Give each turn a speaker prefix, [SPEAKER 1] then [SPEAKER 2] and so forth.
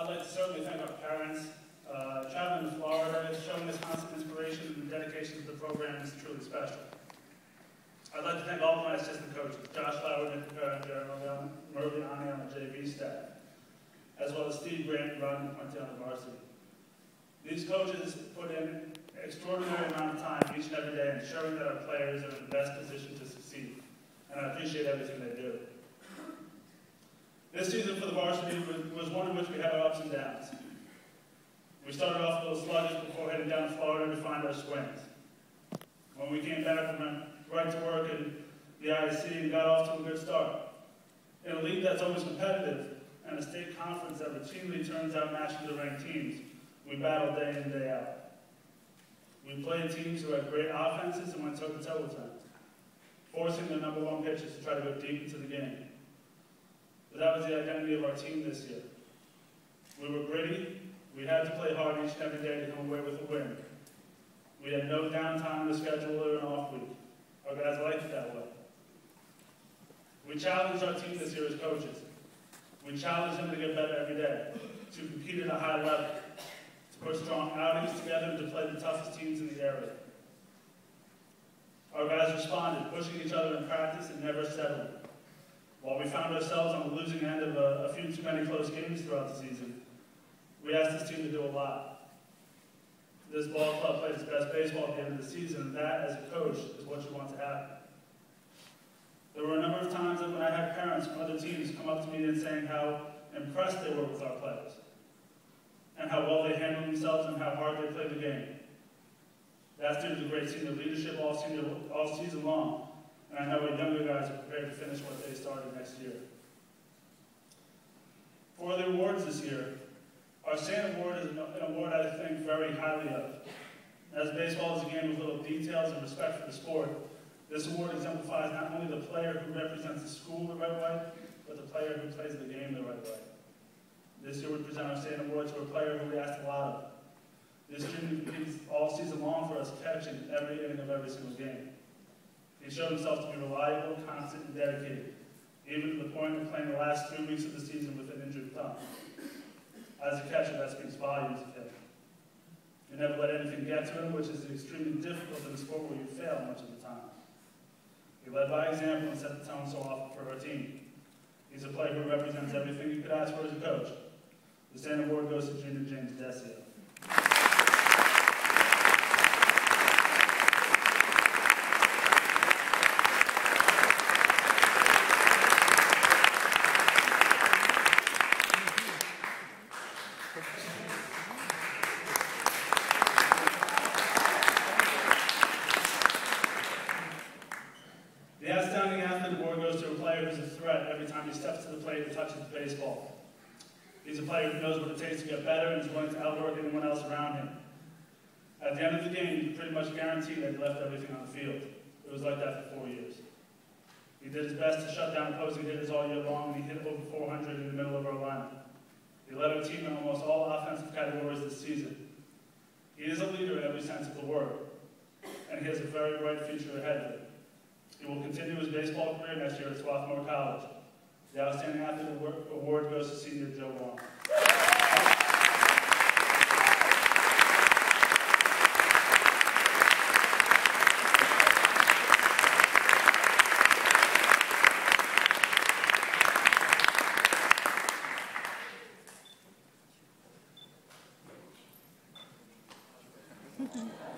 [SPEAKER 1] I'd like to certainly thank our parents. Traveling to Florida, showing us constant inspiration and dedication to the program is truly special. I'd like to thank all of my assistant coaches, Josh Lauer, Nick Perringer, and Murley Ani on the JV staff, as well as Steve Grant and Rodney Puente on the varsity. These coaches put in an extraordinary amount of time each and every day in ensuring that our players are in the best position to succeed, and I appreciate everything they do. This season for the varsity was one in which we had our ups and downs. We started off a little sluggish before heading down to Florida to find our swings. When we came back, we went right to work in the IC and got off to a good start. In a league that's always competitive and a state conference that routinely turns out nationally ranked teams, we battled day in and day out. We played teams who had great offenses and went toe-to-toe with them, forcing their number one pitchers to try to go deep into the game. But that was the identity of our team this year. We were gritty. We had to play hard each and every day to come away with a win. We had no downtime in the schedule or an off week. Our guys liked it that way. We challenged our team this year as coaches. We challenged them to get better every day, to compete at a high level, to put strong outings together and to play the toughest teams in the area. Our guys responded, pushing each other in practice and never settling. While we found ourselves on the losing end of a few too many close games throughout the season, we asked this team to do a lot. This ball club played its best baseball at the end of the season, and that, as a coach, is what you want to happen. There were a number of times when I had parents from other teams come up to me and saying how impressed they were with our players, and how well they handled themselves and how hard they played the game. That's due to the great senior leadership all season long, and I know our younger guys are prepared to finish what they started next year. For the awards this year, our SAN Award is an award I think very highly of. As baseball is a game of little details and respect for the sport, this award exemplifies not only the player who represents the school the right way, but the player who plays the game the right way. This year we present our SAN Award to a player who we asked a lot of. This student competes all season long for us, catching every inning of every single game. He showed himself to be reliable, constant, and dedicated, even to the point of playing the last 3 weeks of the season with an injured thumb. As a catcher, that speaks volumes of him. You never let anything get to him, which is extremely difficult in a sport where you fail much of the time. He led by example and set the tone so often for our team. He's a player who represents everything you could ask for as a coach. The SAN Award goes to Junior James Decio. The Outstanding Athlete Award goes to a player who's a threat every time he steps to the plate and touches the baseball. He's a player who knows what it takes to get better and is willing to outwork anyone else around him. At the end of the game, you pretty much guarantee that he left everything on the field. It was like that for 4 years. He did his best to shut down opposing hitters all year long, and he hit over 400 in the middle of our lineup. He led our team in almost all offensive categories this season. He is a leader in every sense of the word, and he has a very bright future ahead of him. He will continue his baseball career next year at Swarthmore College. The Outstanding Athlete Award goes to senior Joe Wong.
[SPEAKER 2] Mm-hmm.